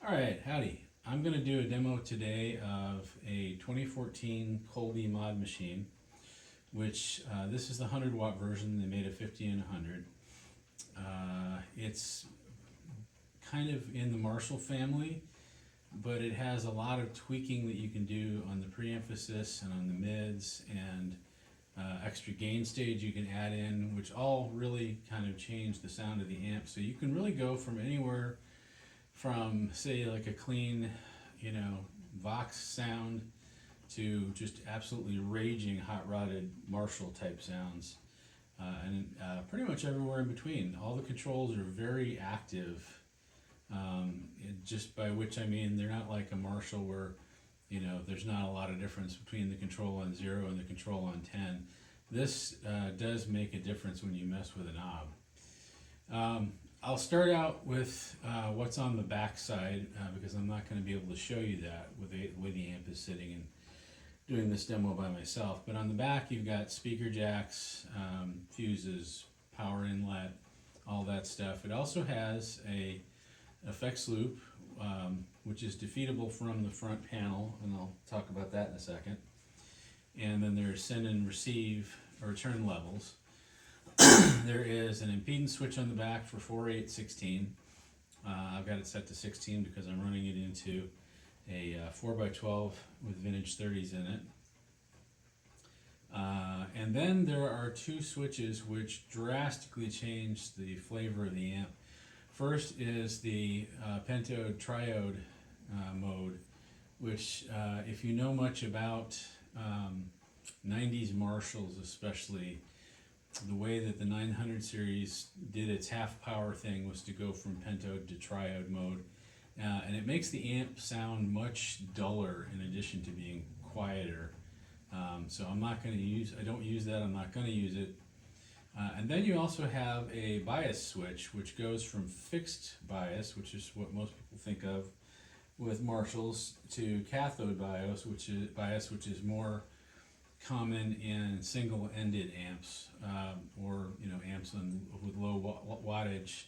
Alright, howdy. I'm going to do a demo today of a 2014 Colby Mod Machine, which this is the 100-watt version. They made a 50 and 100. It's kind of in the Marshall family, but it has a lot of tweaking that you can do on the preemphasis and on the mids, and extra gain stage you can add in, which all really kind of change the sound of the amp. So you can really go from anywhere from, say, like a clean, Vox sound to just absolutely raging hot-rodded Marshall type sounds, and pretty much everywhere in between. All the controls are very active, just by which I mean they're not like a Marshall where there's not a lot of difference between the control on 0 and the control on 10. This does make a difference when you mess with a knob. I'll start out with what's on the back side, because I'm not going to be able to show you that with the way the amp is sitting and doing this demo by myself. But on the back you've got speaker jacks, fuses, power inlet, all that stuff. It also has a effects loop, which is defeatable from the front panel, and I'll talk about that in a second. And then there's send and receive or return levels. There is an impedance switch on the back for 4, 8, 16. I've got it set to 16 because I'm running it into a 4x12 with vintage 30s in it. And then there are two switches which drastically change the flavor of the amp. First is the pentode triode mode, which if you know much about 90s Marshalls especially, the way that the 900 series did its half power thing was to go from pentode to triode mode, and it makes the amp sound much duller in addition to being quieter. So I'm not going to I don't use that, I'm not going to use it. And then you also have a bias switch, which goes from fixed bias, which is what most people think of with Marshalls, to cathode bias, which is more common in single-ended amps, or amps with low wattage.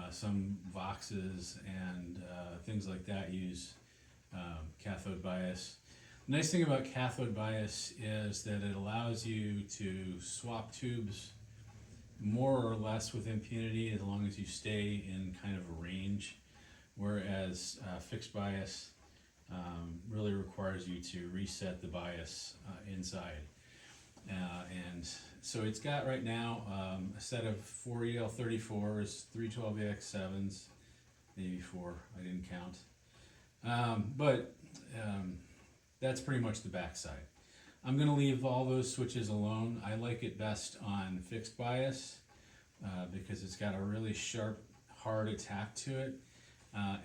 Some Voxes and things like that use cathode bias. The nice thing about cathode bias is that it allows you to swap tubes more or less with impunity as long as you stay in kind of a range, whereas fixed bias really requires you to reset the bias inside. And so it's got right now a set of 4 EL34s, 312AX7s, maybe 4, I didn't count. But that's pretty much the back side. I'm going to leave all those switches alone. I like it best on fixed bias because it's got a really sharp, hard attack to it.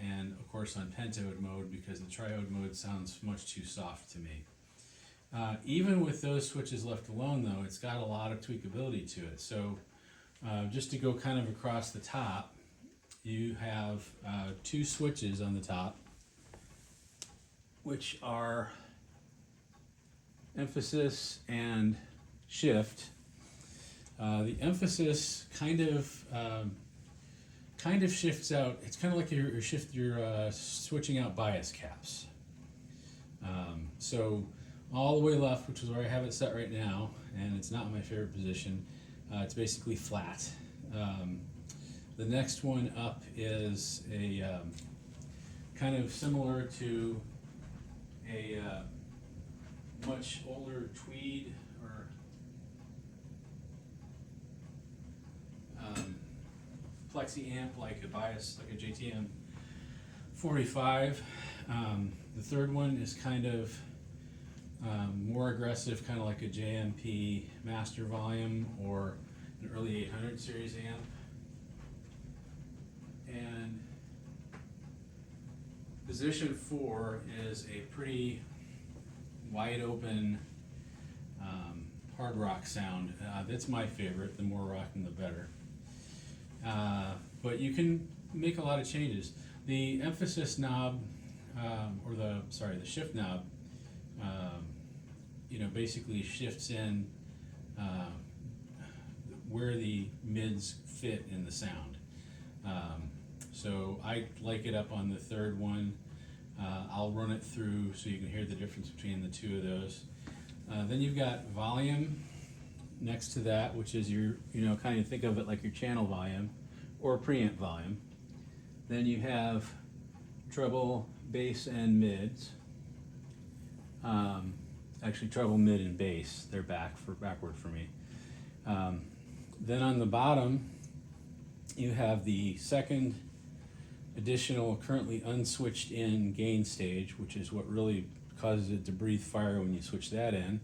And of course on pentode mode because the triode mode sounds much too soft to me. Even with those switches left alone though, it's got a lot of tweakability to it. So just to go kind of across the top, you have two switches on the top, which are emphasis and shift. The emphasis kind of shifts out. It's kind of like you're switching out bias caps. So all the way left, which is where I have it set right now, and it's not my favorite position, it's basically flat. The next one up is a kind of similar to a much older Tweed or plexi amp, like a bias, like a JTM 45. The third one is kind of more aggressive, kind of like a JMP master volume or an early 800 series amp. And position 4 is a pretty wide open hard rock sound. That's my favorite. The more rocking the better. But you can make a lot of changes. The emphasis knob, or the shift knob, basically shifts in where the mids fit in the sound. So I like it up on the third one. I'll run it through so you can hear the difference between the two of those. Then you've got volume next to that, which is your, kind of think of it like your channel volume or preamp volume. Then you have treble, bass, and mids. Actually, treble, mid, and bass. They're backward for me. Then on the bottom, you have the second additional, currently unswitched in gain stage, which is what really causes it to breathe fire when you switch that in.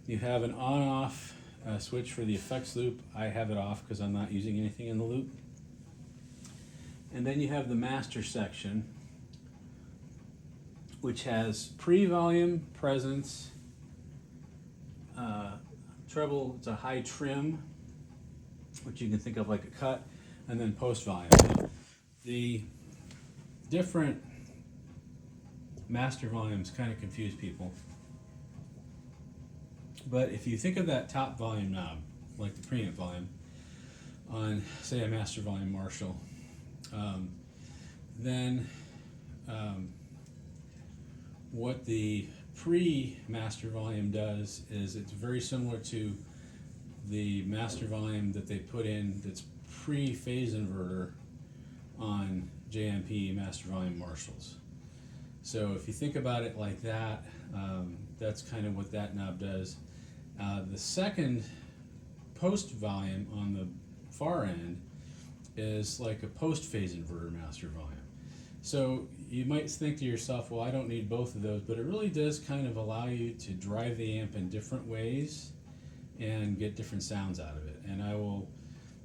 You have an on-off switch for the effects loop. I have it off because I'm not using anything in the loop. And then you have the master section, which has pre-volume, presence, treble, it's a high trim, which you can think of like a cut, and then post-volume. The different master volumes kind of confuse people. But if you think of that top volume knob, like the preamp volume, on, say, a master volume Marshall, then what the pre-master volume does is it's very similar to the master volume that they put in that's pre-phase inverter on JMP master volume Marshalls. So if you think about it like that, that's kind of what that knob does. The second post volume on the far end is like a post-phase inverter master volume. So you might think to yourself, well, I don't need both of those, but it really does kind of allow you to drive the amp in different ways and get different sounds out of it. And I will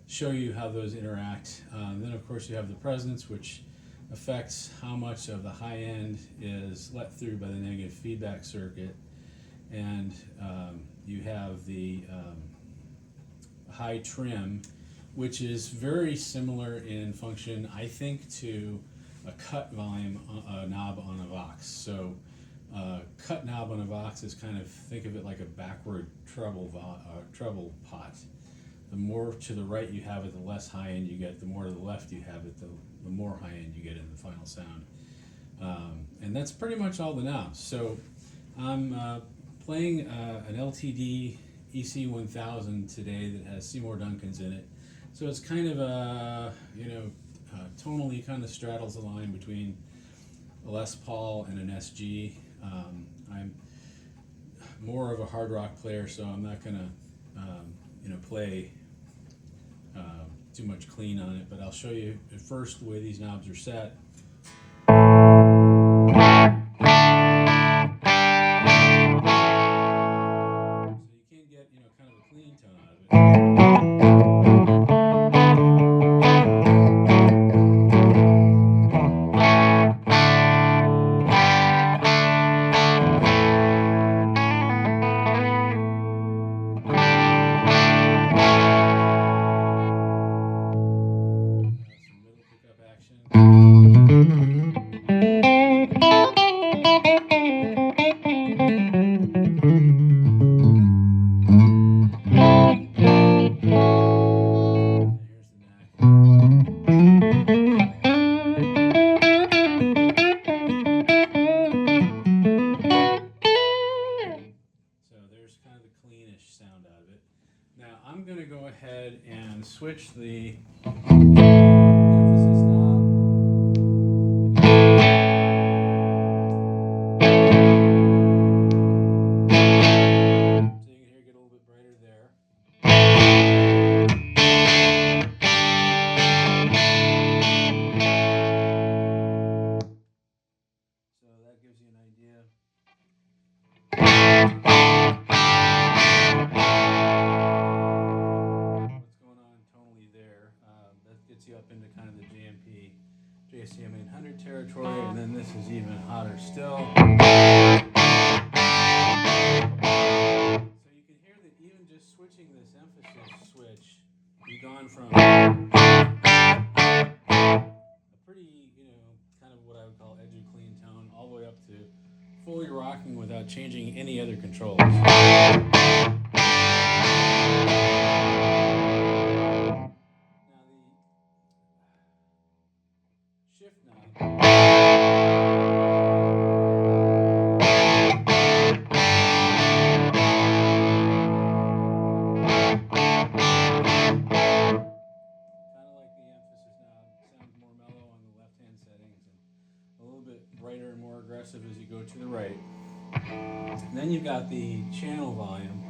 show you how those interact. Then of course you have the presence, which affects how much of the high end is let through by the negative feedback circuit. And you have the high trim, which is very similar in function, I think, to a cut volume knob on a Vox. So cut knob on a Vox is kind of, think of it like a backward treble pot. The more to the right you have it, the less high end you get. The more to the left you have it, the more high end you get in the final sound. And that's pretty much all the knobs. So I'm playing an LTD EC1000 today that has Seymour Duncans in it. So it's kind of a, tonally kind of straddles the line between a Les Paul and an SG. I'm more of a hard rock player, so I'm not going to play too much clean on it, but I'll show you at first the way these knobs are set. So you can get, kind of a clean tone out of it. Some middle pickup action. Here's the neck. So there's kind of the cleanish sound out of it. Now I'm going to go ahead and switch the emphasis knob. So you can hear it get a little bit brighter there. So that gives you an idea. What's going on tonally there. That gets you up into kind of the JCM 800 territory, and then this is even hotter still. So you can hear that even just switching this emphasis switch, you've gone from a pretty, kind of what I would call edgy clean tone, all the way up to fully rocking without changing any other controls. bit brighter and more aggressive as you go to the right. And then you've got the channel volume.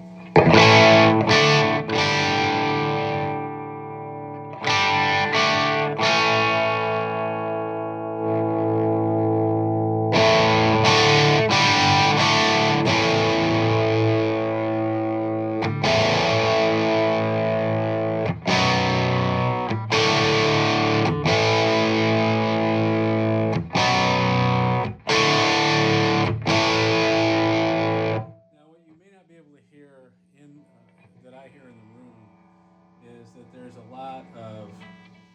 There's a lot of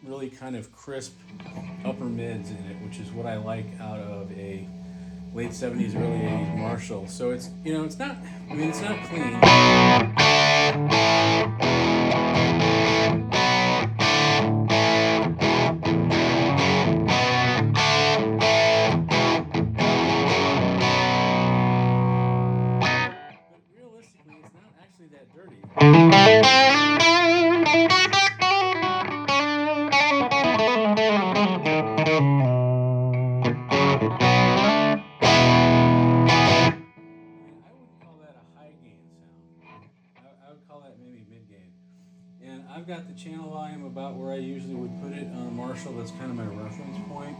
really kind of crisp upper mids in it, which is what I like out of a late 70s, early 80s Marshall. So it's, you know, it's not clean. But realistically, it's not actually that dirty. I've got the channel volume about where I usually would put it on a Marshall. That's kind of my reference point.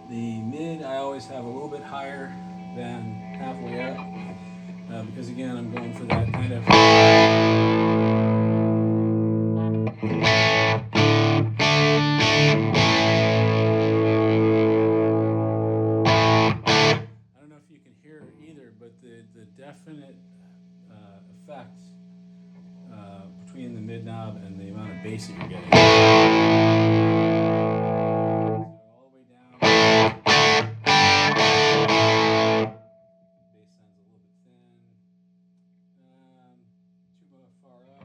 The mid I always have a little bit higher than halfway up because again I'm going for that kind of I don't know if you can hear it either, but the definite effect between the mid knob and the amount of bass that you're getting. So all the way down. Bass sounds a little bit thin. Too far up.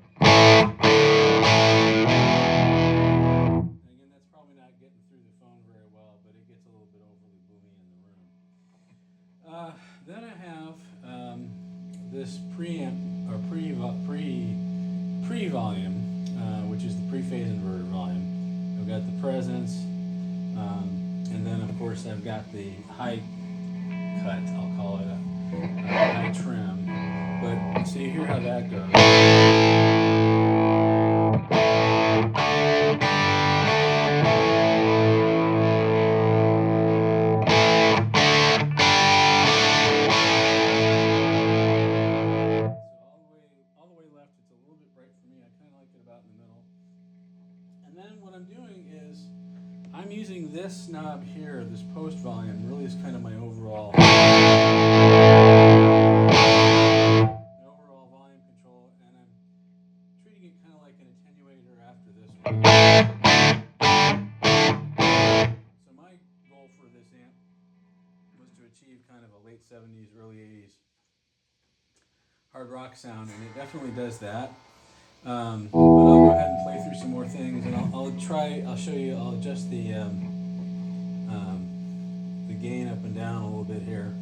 And again, that's probably not getting through the phone very well, but it gets a little bit overly boomy in the room. Then I have this preamp or pre-volume, which is the pre-phase inverter volume. I've got the presence, and then of course I've got the high cut, I'll call it a high trim. But so you hear how that goes. I'm using this knob here, this post volume, really is kind of my overall volume control, and I'm treating it kind of like an attenuator after this one. So my goal for this amp was to achieve kind of a late 70s, early 80s hard rock sound, and it definitely does that. But I'll go ahead and play through some more things, and I'll show you, I'll adjust the gain up and down a little bit here.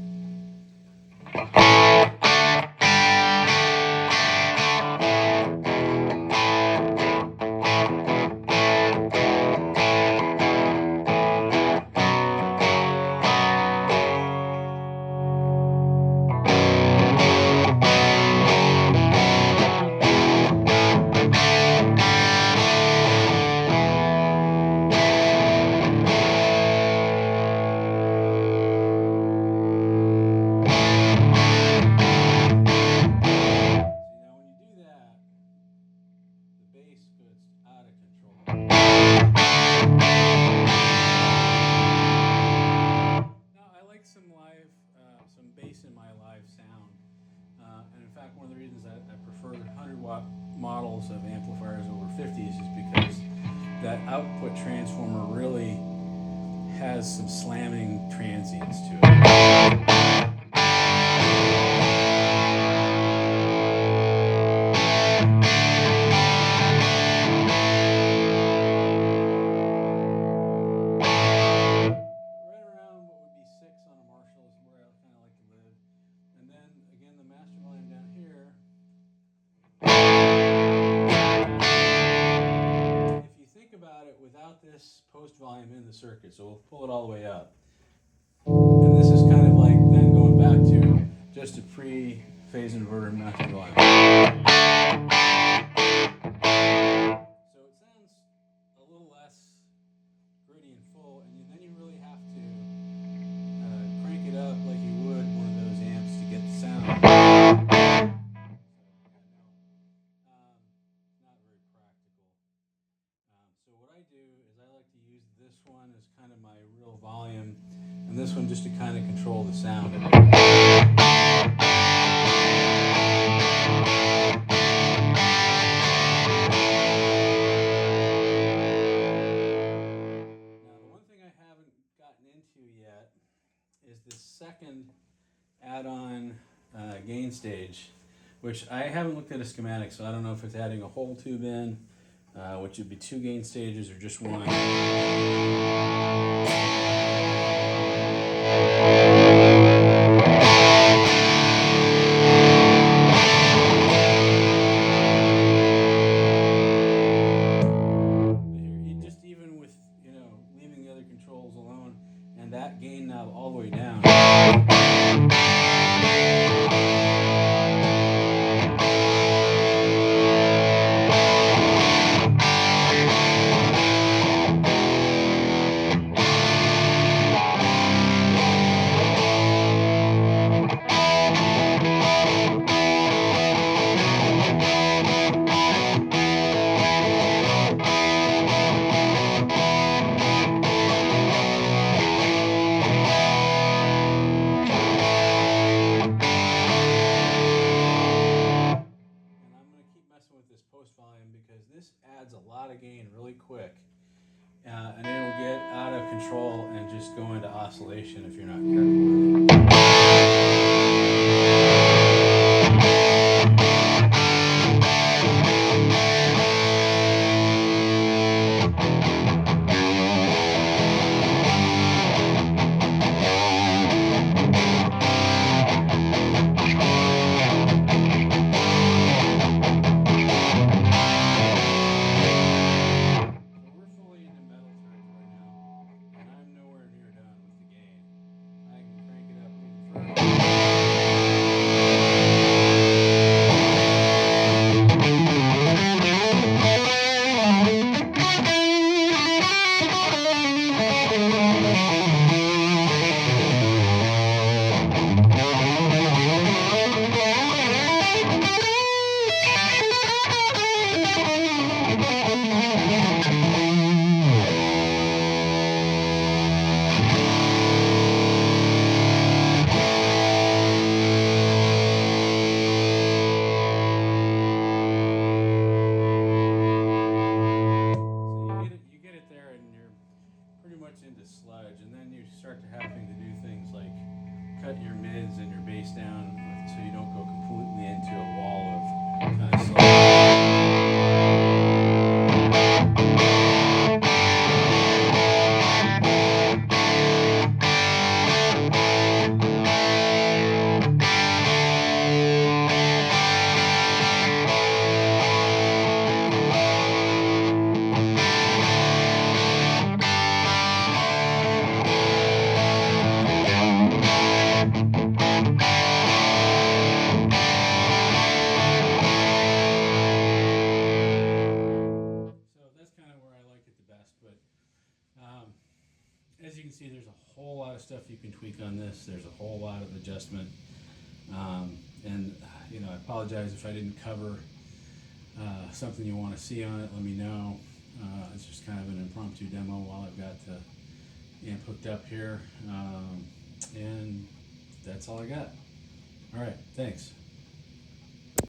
Models of amplifiers over 50s is because that output transformer really has some slamming transients to it. Right around what would be 6 on a Marshall is where I kind of like to live. And then again, the master volume down here. If you think about it, without this post volume in the circuit, so we'll pull it all the way up. And this is kind of like then going back to just a pre-phase inverter mounted volume. So it sounds a little less gritty and full, and then you really have to crank it up like you would one of those amps to get the sound. So yeah, no, not very practical. So what I do is I like to use this one as kind of my real volume, and this one just to kind of control the sound of it. Now the one thing I haven't gotten into yet is this second add-on gain stage, which I haven't looked at a schematic, so I don't know if it's adding a whole tube in, which would be 2 gain stages or just one. Just even with, leaving the other controls alone and that gain knob all the way down. With this post volume because this adds a lot of gain really quick, and it'll get out of control and just go into oscillation if you're not careful with it. Into sludge, and then you start to having to do things like cut your mids and your bass down so you don't go completely into a wall of kind of sludge. As you can see, there's a whole lot of stuff you can tweak on this. There's a whole lot of adjustment, and I apologize if I didn't cover something you want to see on it. Let me know. It's just kind of an impromptu demo while I've got the amp hooked up here, and that's all I got. All right, thanks.